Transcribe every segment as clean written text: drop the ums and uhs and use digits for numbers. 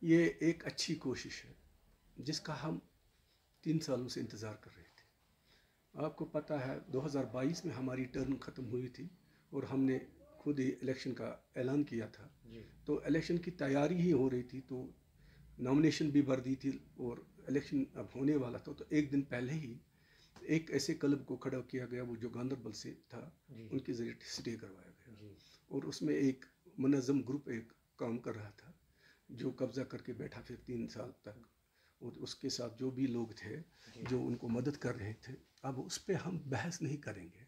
ये एक अच्छी कोशिश है जिसका हम 3 सालों से इंतज़ार कर रहे थे। आपको पता है 2022 में हमारी टर्म ख़त्म हुई थी और हमने खुद ही इलेक्शन का ऐलान किया था। तो इलेक्शन की तैयारी ही हो रही थी, तो नॉमिनेशन भी भर दी थी और इलेक्शन अब होने वाला था। तो एक दिन पहले ही एक ऐसे क्लब को खड़ा किया गया, वो जो गांधरबल से था, उनके ज़रिए स्टे करवाया गया और उसमें एक मुनज़्ज़म ग्रुप एक काम कर रहा था जो कब्ज़ा करके बैठा फिर 3 साल तक, और उसके साथ जो भी लोग थे जो उनको मदद कर रहे थे। अब उस पर हम बहस नहीं करेंगे।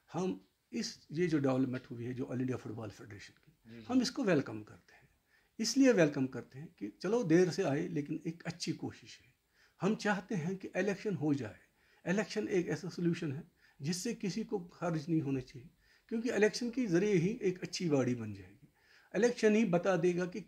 हम ये जो डेवलपमेंट हुई है जो ऑल इंडिया फुटबॉल फेडरेशन की, हम इसको वेलकम करते हैं। इसलिए वेलकम करते हैं कि चलो देर से आए लेकिन एक अच्छी कोशिश है। हम चाहते हैं कि इलेक्शन हो जाए। इलेक्शन एक ऐसा सोल्यूशन है जिससे किसी को खर्च नहीं होना चाहिए, क्योंकि इलेक्शन के ज़रिए ही एक अच्छी बॉडी बन जाएगी। इलेक्शन ही बता देगा कि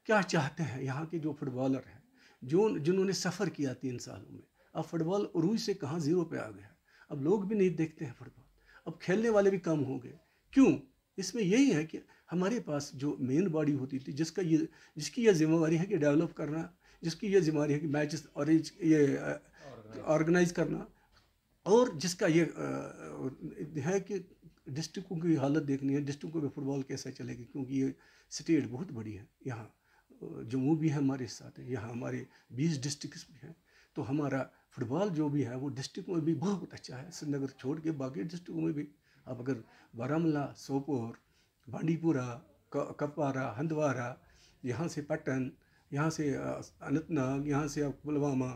क्या चाहते हैं यहाँ के जो फुटबॉलर हैं, जिन्होंने सफ़र किया 3 सालों में। अब फुटबॉल उरूज से कहाँ ज़ीरो पे आ गया। अब लोग भी नहीं देखते हैं फुटबॉल, अब खेलने वाले भी कम हो गए। क्यों? इसमें यही है कि हमारे पास जो मेन बॉडी होती थी जिसकी यह जिम्मेवारी है कि डेवलप करना, जिसकी यह जिम्मेवारी है कि मैचेस ऑर्गेनाइज करना, और जिसका ये है कि डिस्ट्रिक्टों की हालत देखनी है, डिस्ट्रिक्टों में फुटबॉल कैसे चलेगी, क्योंकि ये स्टेट बहुत बड़ी है। यहाँ जम्मू भी है हमारे साथ है, यहाँ हमारे 20 डिस्ट्रिक्ट भी हैं। तो हमारा फुटबॉल जो भी है वो डिस्ट्रिक्ट में भी बहुत अच्छा है, श्रीनगर छोड़ के बाकी डिस्ट्रिक्टों में भी। अब अगर बारामूला, सोपोर, बांडीपुरा, कपवारा, हंदवारा, यहाँ से पट्टन, यहाँ से अनंतनाग, यहाँ से पुलवामा,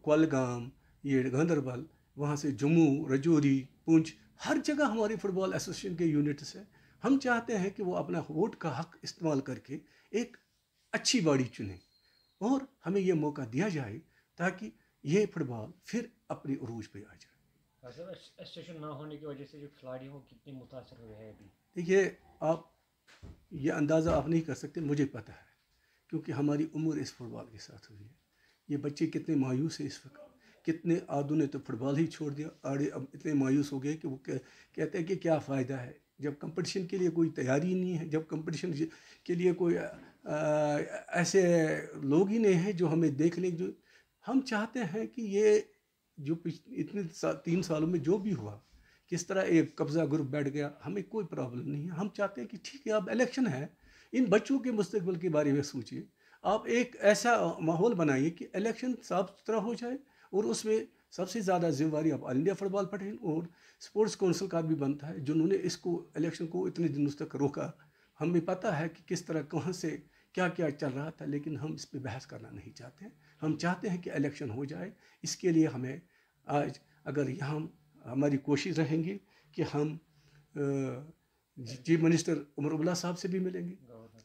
कुलगाम, ये गांधरबल, वहाँ से जम्मू, रजौरी, पुंछ, हर जगह हमारी फुटबॉल एसोसिएशन के यूनिट्स हैं। हम चाहते हैं कि वो अपना वोट का हक इस्तेमाल करके एक अच्छी बॉडी चुने और हमें ये मौका दिया जाए ताकि ये फुटबॉल फिर अपनी उरूज पे आ जाए। एसोसिएशन ना होने की वजह से जो खिलाड़ी हो कितने मुतासर हुए हैं अभी? देखिए, आप ये अंदाज़ा आप नहीं कर सकते, मुझे पता है, क्योंकि हमारी उम्र इस फुटबॉल के साथ हुई है। ये बच्चे कितने मायूस हैं इस वक्त, कितने आधों ने तो फुटबॉल ही छोड़ दिया, आड़े अब इतने मायूस हो गए कि वो कहते हैं कि क्या फ़ायदा है जब कंपटीशन के लिए कोई तैयारी नहीं है, जब कंपटीशन के लिए कोई ऐसे लोग ही नहीं हैं जो हमें देख लें। जो हम चाहते हैं कि ये जो इतने 3 सालों में जो भी हुआ, किस तरह एक कब्ज़ा ग्रुप बैठ गया, हमें कोई प्रॉब्लम नहीं है। हम चाहते हैं कि ठीक है, अब इलेक्शन है, इन बच्चों के मुस्तकबिल के बारे में सोचिए। आप एक ऐसा माहौल बनाइए कि इलेक्शन साफ सुथरा हो जाए और उसमें सबसे ज़्यादा जिम्मेवारी अब ऑल इंडिया फुटबॉल फेडरेशन और स्पोर्ट्स काउंसिल का भी बनता है, जिन्होंने इसको इलेक्शन को इतने दिनों तक रोका। हमें पता है कि किस तरह कहाँ से क्या क्या चल रहा था, लेकिन हम इस पर बहस करना नहीं चाहते। हम चाहते हैं कि इलेक्शन हो जाए। इसके लिए हमें आज अगर यहाँ हमारी कोशिश रहेंगी कि हम चीफ मिनिस्टर उमर अब्दुल्ला साहब से भी मिलेंगे,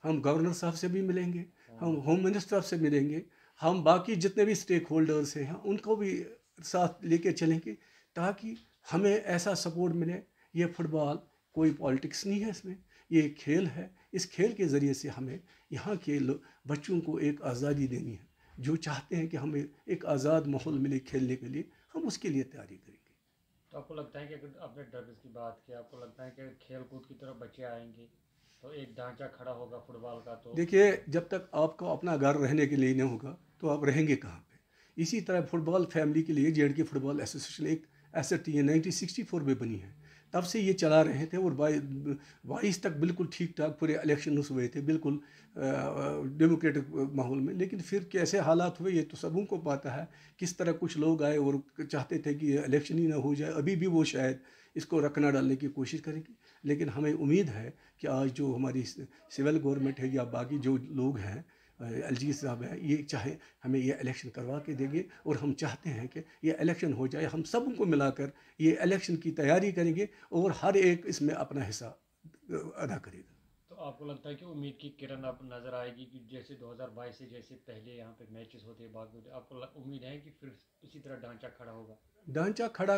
हम गवर्नर साहब से भी मिलेंगे, हम होम मिनिस्टर से मिलेंगे, हम बाकी जितने भी स्टेक होल्डर्स हैं उनको भी साथ लेके चलेंगे ताकि हमें ऐसा सपोर्ट मिले। ये फुटबॉल कोई पॉलिटिक्स नहीं है, इसमें ये खेल है। इस खेल के ज़रिए से हमें यहाँ के बच्चों को एक आज़ादी देनी है। जो चाहते हैं कि हमें एक आज़ाद माहौल मिले खेलने के लिए, हम उसके लिए तैयारी करेंगे। तो आपको लगता है कि अगर आपने ड्रग्स की बात की, आपको लगता है कि खेल कूद की तरफ बच्चे आएंगे तो एक ढांचा खड़ा होगा फुटबॉल का? तो देखिए, जब तक आपको अपना घर रहने के लिए नहीं होगा तो आप रहेंगे कहाँ पे। इसी तरह फुटबॉल फैमिली के लिए जेड के फुटबॉल एसोसिएशन एक एसेट ये 1964 में बनी है, तब से ये चला रहे थे और 22 तक बिल्कुल ठीक ठाक पूरे इलेक्शन हुए थे, बिल्कुल डेमोक्रेटिक माहौल में। लेकिन फिर कैसे हालात हुए ये तो सबों को पता है। किस तरह कुछ लोग आए और चाहते थे कि इलेक्शन ही ना हो जाए। अभी भी वो शायद इसको रखना डालने की कोशिश करेंगे, लेकिन हमें उम्मीद है कि आज जो हमारी सिविल गवर्नमेंट है या बाकी जो लोग हैं, एलजी साहब हैं, ये चाहे हमें ये इलेक्शन करवा के देंगे और हम चाहते हैं कि ये इलेक्शन हो जाए। हम सबको मिलाकर ये इलेक्शन की तैयारी करेंगे और हर एक इसमें अपना हिस्सा अदा करेगा। तो आपको लगता है कि उम्मीद की किरण अब नज़र आएगी कि जैसे 2022 से जैसे पहले यहाँ पे मैचेस होते हैं, आपको उम्मीद है कि फिर इसी तरह ढांचा खड़ा होगा? ढांचा खड़ा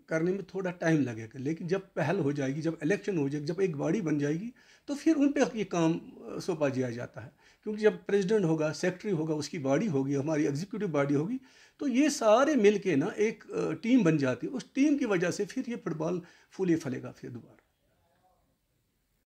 करने में थोड़ा टाइम लगेगा, लेकिन जब पहल हो जाएगी, जब इलेक्शन हो जाएगी, जब एक बॉडी बन जाएगी, तो फिर उन पर ये काम सौंपा दिया जाता है। क्योंकि जब प्रेसिडेंट होगा, सेक्रेटरी होगा, उसकी बॉडी होगी, हमारी एग्जीक्यूटिव बॉडी होगी, तो ये सारे मिल के ना एक टीम बन जाती है। उस टीम की वजह से फिर ये फुटबॉल फूले फलेगा फिर दोबारा।